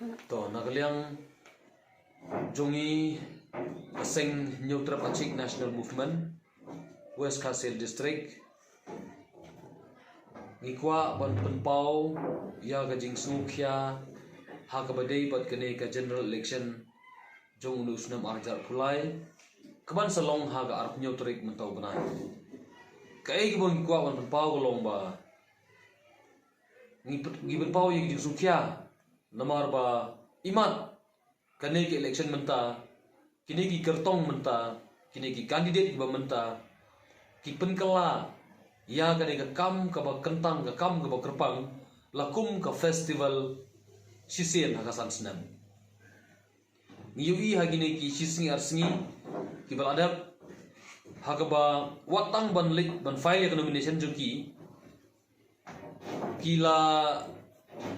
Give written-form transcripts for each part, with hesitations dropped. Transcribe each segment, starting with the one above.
To nagaliang jongi aseng New Trapachik National Movement West Kasil District ngikwa ban penpau ya gajing sungkya ha kabadai pat kene ka general election jong unus nam arjar pulai kaban salong ha ga arp New Trik mentau benai kai gibon ngikwa ban penpau golong ba ngi penpau ya gajing sungkya namar ba imat kene ki election menta kini ki kertong menta kini ki kandidat ba menta ki penkala ya kene ka kam ka ba kentang ka kam ka ba kerpang lakum ka festival sisen hakasan senam ngiui hagine ki sising arsingi ki bal adab hakaba watang ban lik ban file ka nomination joki kila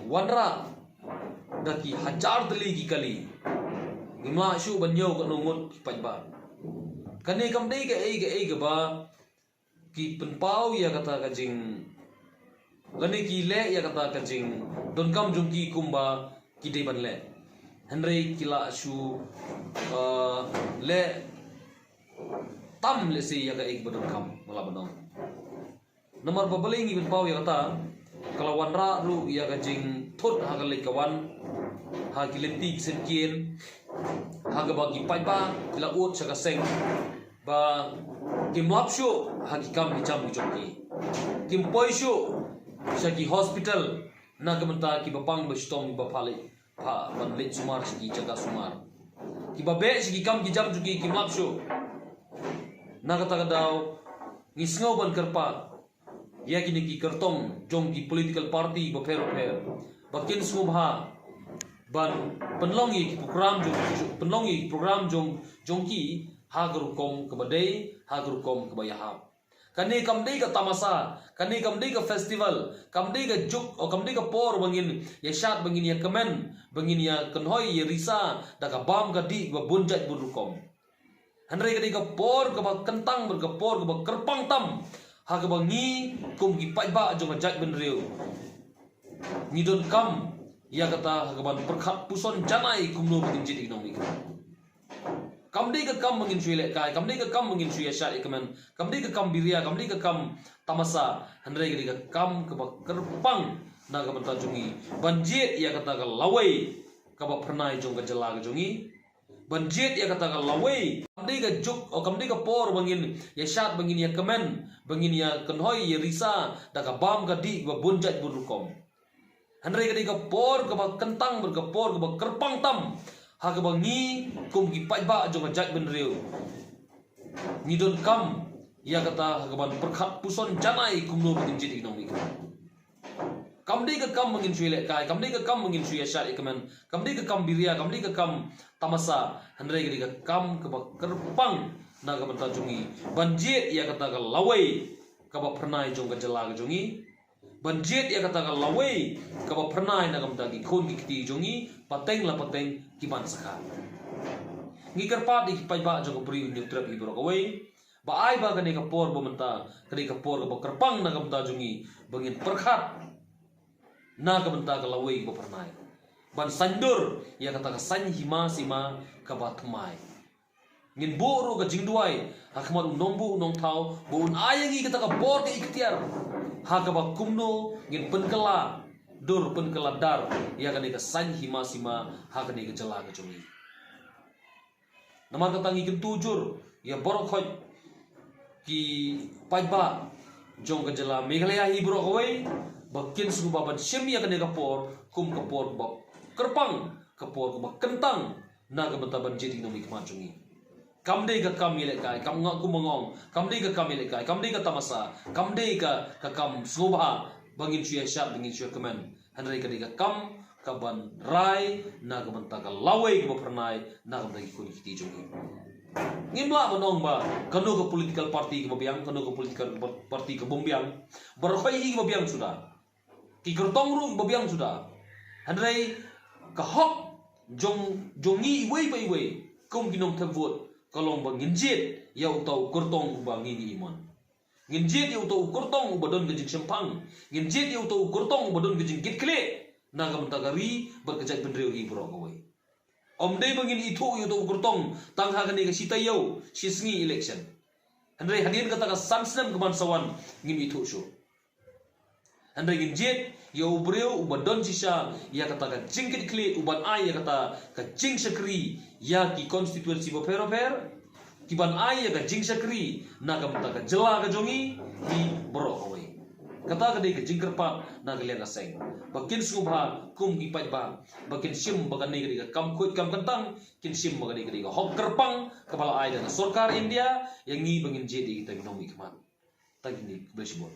wanra daki hajar teli ki kali ngima shu banyo ka nungut ki pajba kane kam dei ka ba ki penpau ya kata kajing gane ki le ya kata kajing don kam jung ki kumba ki dei ban le henry kila shu le tam le se ya ka ek badon kam mala banong nomor babaling ki penpau ya kata kalau wanra ru ya kajing thot hagale kawan ha kilenti senkien ha ga bagi paiba la ut saka seng ba kim lapshu ha ki kam hijam joki kim poishu saki hospital na ga menta ki bapang bestong ba phale pha ban le sumar saki jaga sumar ki babe saki kam ki jam joki kim lapshu na ga ta daw ngisngau ban kerpa ya kini ki kertong jong ki political party ba phero bakin subha ban penlongi program jongki hagru kom kebadai hagru kom kebayahab kani kamdei ka tamasa kani kamdei ka festival kamdei ka juk o kamdei ka por bangin ya shat bangin ya kemen bangin ya kenhoi ya risa da ka bam ka di ba bunjat burukom hanre ka di ka por ka ba kentang ber ka por ka ba kerpang tam ha ka ba ngi kum ki paiba jong jat ben riu ni don kam ya kata hagaban perkhat puson janai kumno begin jadi ekonomi kamdei ka kam mengin suile kai kamdei ka kam mengin suya sya ikamen kamdei ka kam biria kamdei ka kam tamasa handrai ka kam ka kerpang na ka bantajungi banjit ya kata ka lawai ka ba pernai jong ka jela ka jongi banjit ya kata ka lawai kamdei ka juk o kamdei ka por bangin ya syat bangin ya kemen bangin ya kenhoi ya risa da ka bam ka di ba bunjat burukom handrai ka por ka ba kentang ber ka por ka ba kerpang tam ha ka ba ngi kum ki paiba jong jat ben riu ni don kam ya kata ha ka ban perkhat puson janai kumno begin jadi ekonomi kamdei ka kam mengin suile kai kamdei ka kam mengin suya sya ikamen kamdei ka kam biria kamdei ka kam tamasa handrai ka kam ka ba kerpang na ka bantajungi banjit ya kata ka lawai ka ba pernai jong ka jela ka jongi banjit ya kata lawai ka ba pernai na kam dagi khon ki kiti jongi pateng la pateng ki ban sakha ngi karpa di pai ba jong pri ni trap li bro kawai ba ai ba kane ka por bo menta kane ka por ka ba kerpang na kam ta jongi bangin perkhat na kam ta ka lawai ba pernai ban sandur ya kata ka san hima sima ka ba thmai ngin boro ka jingduai hakmat nombu nong thau bo un ayangi kata ka bor ka ikhtiar hakaba kumno ngin penkela dur penkela dar ya kane ka san hima sima hakane ka jela ka jongi namar ka tangi kin tujur ya borok khoj ki paiba jong ka jela meghalaya hi bro kawai bakin su baban shem ya kane ka por kum ka por ba kerpang ka por ba kentang na ka betaban jadi nomi ka jongi kamdei ka kam ile kai kam ngak ku mongong kamdei ka kam ile kai kamdei ka tamasa kamdei ka kam subha bangin suya syap bangin suya kemen handrai ka kam ka ban rai na ka banta ka lawai ka pernai na ka bagi kun kiti jongi ngimla monong ba kanu ka political party ka babiang kanu ka political party ka bombiang berkhoi ka babiang sudah ki kertong ru babiang sudah handrai ka hok jongi wei bai wei kum ginom thevot kalong bang nginjit ya utau kurtong ubang ngi iman nginjit ya utau kurtong ubadon gejing sempang nginjit ya utau kurtong ubadon gejing gitkle naga mentagari berkejat pendriu hi bro kawai om dei bangin itu yu to gurtong tang hagani ka sitayau sisngi election Andai hadirin kata ka sansnam kemansawan ngim itu syu Andai ginjet ya ubreu ubadon sisa ya kata ka jingkit kli uban ai ya kata ka jing sakri ya ki konstituensi boper kiban ai ya ka jing sakri naga mentaka jela ka jongi hi bro kawai kata kadai ke jingker pa na kalian aseng bakin subha kum ki pai ba bakin sim bagan ni kadi kam khut kam kentang kin sim bagan ni kadi hok kerpang kepala ai dan sarkar India yang ngi bangin jadi kita binomi kemat tagini bersibot